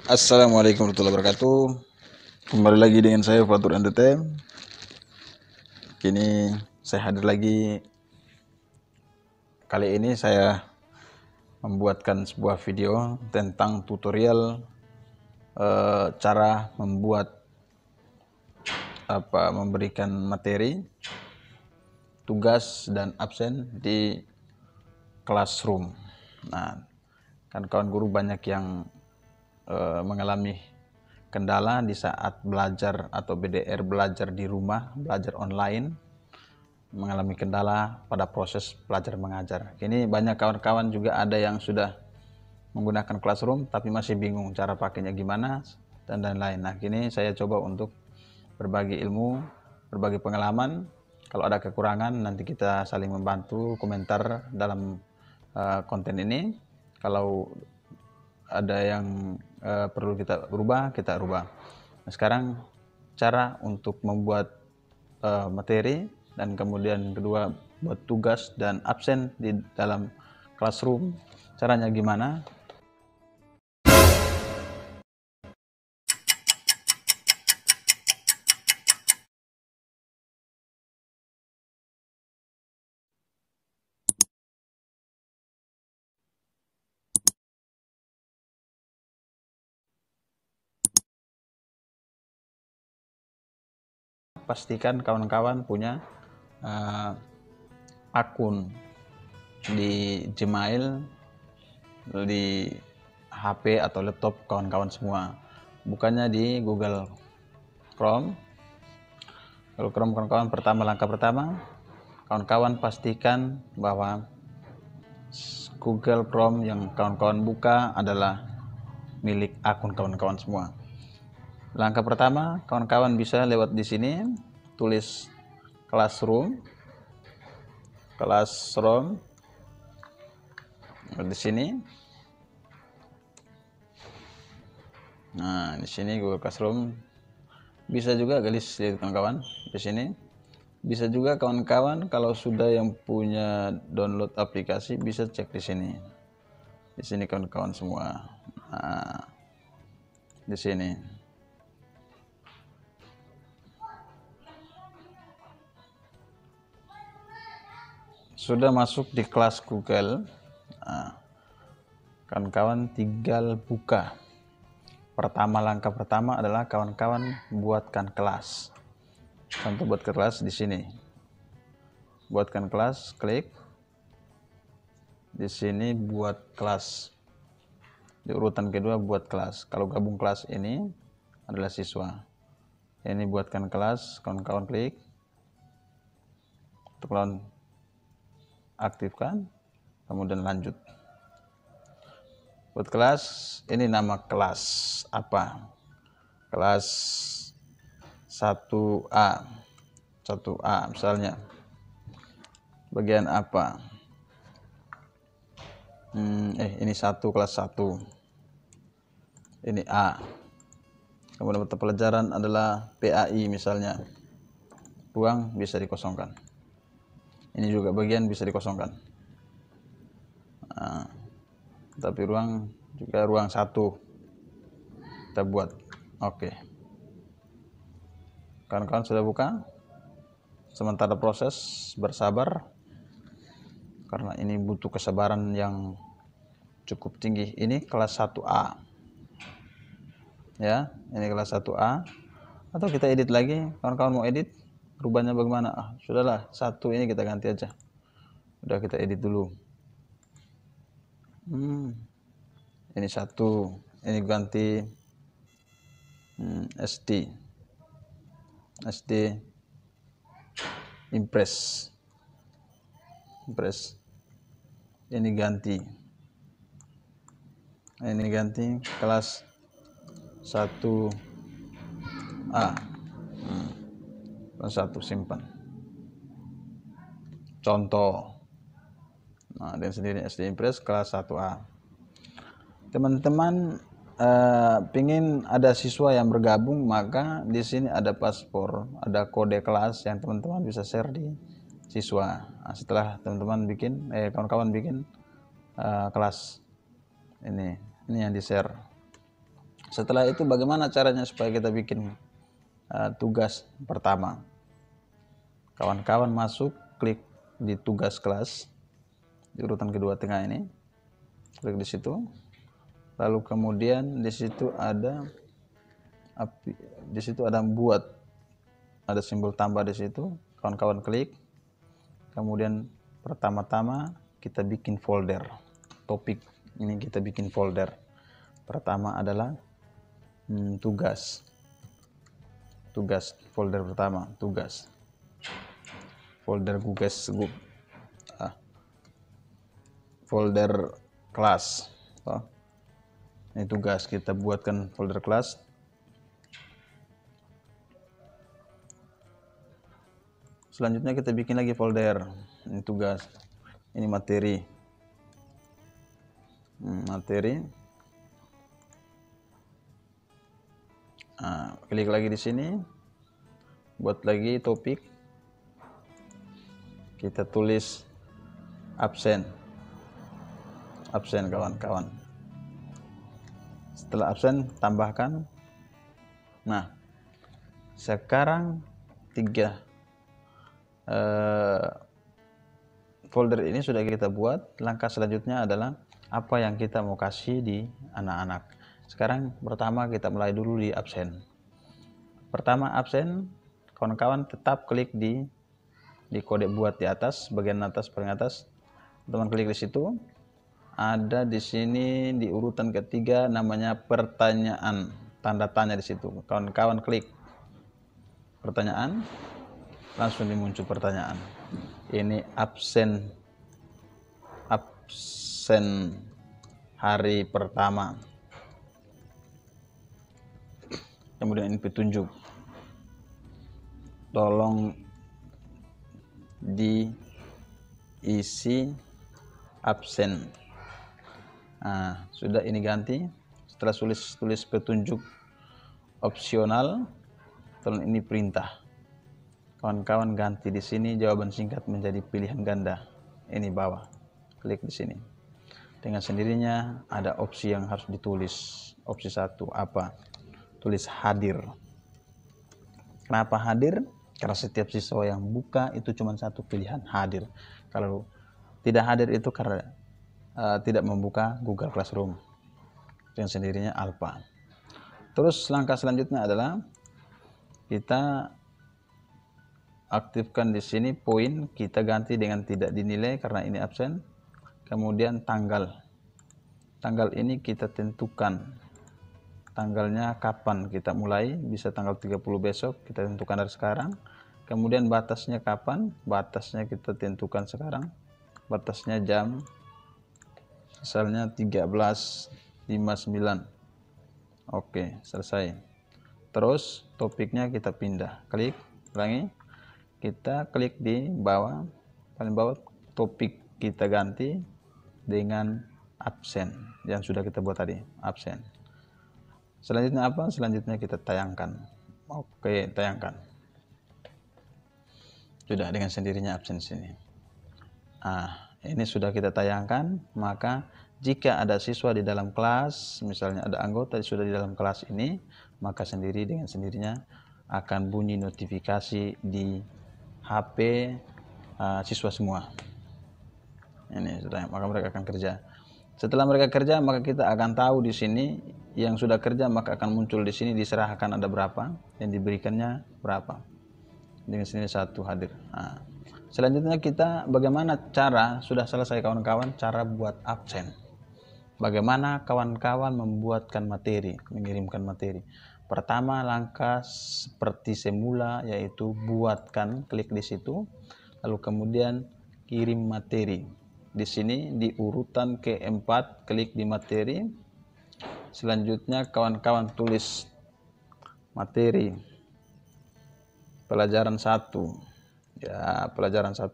Assalamualaikum warahmatullahi wabarakatuh. Kembali lagi dengan saya Fatur NTT. Kini saya hadir lagi. Kali ini saya membuatkan sebuah video tentang tutorial cara memberikan materi, tugas dan absen di classroom. Nah, kan kawan guru banyak yang mengalami kendala di saat belajar atau BDR, belajar di rumah, belajar online, mengalami kendala pada proses belajar mengajar. Kini banyak kawan-kawan juga ada yang sudah menggunakan classroom tapi masih bingung cara pakainya gimana dan lain-lain. Nah, kini saya coba untuk berbagi ilmu, berbagi pengalaman. Kalau ada kekurangan nanti kita saling membantu komentar dalam konten ini. Kalau ada yang perlu kita rubah. Nah, sekarang cara untuk membuat materi dan kemudian kedua buat tugas dan absen di dalam classroom, caranya gimana? Pastikan kawan-kawan punya akun di Gmail, di HP atau laptop kawan-kawan semua, bukannya di Google Chrome. Kalau Chrome kawan-kawan, langkah pertama kawan-kawan pastikan bahwa Google Chrome yang kawan-kawan buka adalah milik akun kawan-kawan semua. Langkah pertama, kawan-kawan bisa lewat di sini, tulis classroom di sini. Nah, di sini Google Classroom. Bisa juga garis lihat kawan-kawan di sini. Bisa juga kawan-kawan kalau sudah yang punya download aplikasi bisa cek di sini. Di sini kawan-kawan semua. Nah, di sini. Sudah masuk di kelas Google. Nah, kawan-kawan tinggal buka. Langkah pertama adalah kawan-kawan buatkan kelas. Contoh buat kelas di sini. Buatkan kelas, klik. Di sini buat kelas. Di urutan kedua buat kelas. Kalau gabung kelas ini adalah siswa. Ini buatkan kelas, kawan-kawan klik. Untuk kawan aktifkan, kemudian lanjut. Buat kelas, ini nama kelas apa? Kelas 1A. 1A misalnya. Bagian apa? Ini kelas 1. Ini A. Kemudian mata pelajaran adalah PAI misalnya. Ruang bisa dikosongkan. Ini juga bagian bisa dikosongkan. Nah, tapi ruang juga ruang 1 kita buat. Oke. Kawan-kawan sudah buka? Sementara proses, bersabar. Karena ini butuh kesabaran yang cukup tinggi. Ini kelas 1A. Ya, ini kelas 1A. Atau kita edit lagi, kawan-kawan mau edit, rubahnya bagaimana? Sudahlah, 1 ini kita ganti aja. Udah kita edit dulu. Ini 1, ini ganti SD Impress. Ini ganti kelas 1A. Kelas 1 simpan. Contoh. Nah, dan sendiri SD Impress kelas 1A. Teman-teman pingin ada siswa yang bergabung, maka di sini ada paspor, ada kode kelas yang teman-teman bisa share di siswa. Nah, setelah teman-teman kawan-kawan bikin kelas ini yang di share. Setelah itu bagaimana caranya supaya kita bikin tugas pertama? Kawan-kawan masuk, klik di tugas kelas di urutan kedua tengah ini, klik di situ. Lalu kemudian di situ ada buat, ada simbol tambah di situ. Kawan-kawan klik. Kemudian pertama-tama kita bikin folder topik. Ini kita bikin folder. Pertama adalah tugas. Folder pertama tugas. Folder folder kelas. Ini tugas, kita buatkan folder kelas. Selanjutnya kita bikin lagi folder. Ini tugas. Ini materi. Klik lagi di sini. Buat lagi topik. Kita tulis absen. Kawan-kawan. Setelah absen tambahkan. Nah, sekarang 3 folder ini sudah kita buat. Langkah selanjutnya adalah apa yang kita mau kasih di anak-anak. Sekarang pertama kita mulai dulu di absen. Pertama absen, kawan-kawan tetap klik di kode buat di atas, bagian atas paling atas. Teman klik di situ. Ada di sini di urutan ketiga namanya pertanyaan, tanda tanya di situ. Kawan-kawan klik pertanyaan, langsung muncul pertanyaan. Ini absen hari pertama. Kemudian ini petunjuk. Tolong diisi absen. Nah, sudah ini ganti. Setelah tulis petunjuk opsional, tolong ini perintah. Kawan-kawan ganti di sini jawaban singkat menjadi pilihan ganda. Ini bawah. Klik di sini. Dengan sendirinya ada opsi yang harus ditulis. Opsi 1 apa? Tulis hadir. Kenapa hadir? Karena setiap siswa yang buka itu cuma satu pilihan, hadir. Kalau tidak hadir itu karena tidak membuka Google Classroom. Dengan sendirinya alpha. Terus langkah selanjutnya adalah kita aktifkan di sini poin, kita ganti dengan tidak dinilai karena ini absen. Kemudian tanggal. Tanggal ini kita tentukan. Tanggalnya kapan kita mulai, bisa tanggal 30 besok, kita tentukan dari sekarang. Kemudian batasnya kapan? Batasnya kita tentukan sekarang. Batasnya jam misalnya 13.59. Oke, selesai. Terus topiknya kita pindah. Klik, ulangi. Kita klik di bawah, paling bawah, topik kita ganti dengan absen yang sudah kita buat tadi, absen. Selanjutnya apa? Selanjutnya kita tayangkan. Oke, tayangkan. Sudah dengan sendirinya absen sini. Ini sudah kita tayangkan. Maka jika ada siswa di dalam kelas, misalnya ada anggota sudah di dalam kelas ini, maka dengan sendirinya akan bunyi notifikasi di HP siswa semua. Ini sudah, maka mereka akan kerja. Setelah mereka kerja, maka kita akan tahu di sini yang sudah kerja, maka akan muncul di sini diserahkan ada berapa, yang diberikannya berapa. Dengan sini 1 hadir. Selanjutnya kita bagaimana cara, sudah selesai kawan-kawan, cara buat absen. Bagaimana kawan-kawan membuatkan materi, mengirimkan materi. Pertama langkah seperti semula, yaitu buatkan, klik di situ, lalu kemudian kirim materi. Di sini di urutan keempat klik di materi. Selanjutnya kawan-kawan tulis materi pelajaran 1. Ya, pelajaran 1.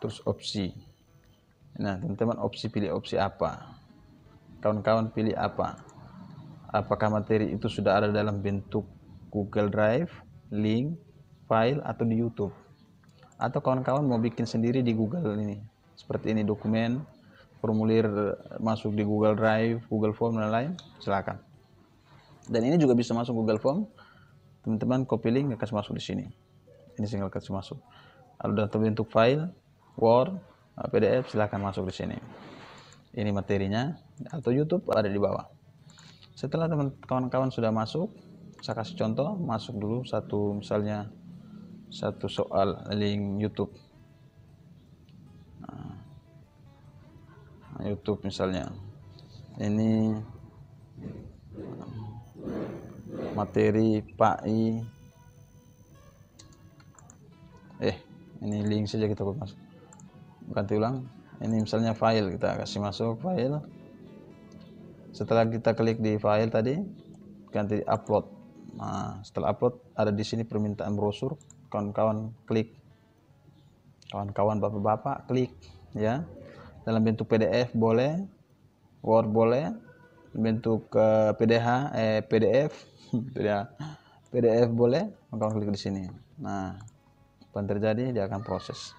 Terus opsi. Nah, teman-teman pilih opsi apa? Kawan-kawan pilih apa? Apakah materi itu sudah ada dalam bentuk Google Drive, link, file, atau di YouTube? Atau kawan-kawan mau bikin sendiri di Google ini, seperti ini dokumen, formulir masuk di Google Drive, Google Form dan lain, silakan. Dan ini juga bisa masuk Google Form, teman-teman copy link kasih masuk di sini. Ini tinggal kasih masuk. Lalu dalam bentuk file, Word, PDF, silakan masuk di sini. Ini materinya, atau YouTube ada di bawah. Setelah kawan-kawan sudah masuk, saya kasih contoh, masuk dulu misalnya satu soal link YouTube. YouTube misalnya. Ini materi PAI. Ini link saja kita masuk. Ganti ulang. Ini misalnya file, kita kasih masuk file. Setelah kita klik di file tadi, ganti upload. Nah, setelah upload ada di sini permintaan brosur. Kawan-kawan klik. Kawan-kawan bapak-bapak klik ya. Dalam bentuk PDF boleh, Word boleh, bentuk PDF, PDF boleh, kawan klik di sini. Nah, apa yang terjadi? Dia akan proses.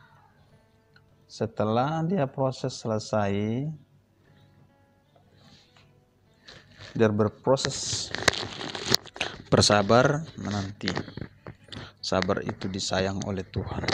Setelah dia proses selesai, biar berproses, bersabar menanti. Sabar itu disayang oleh Tuhan.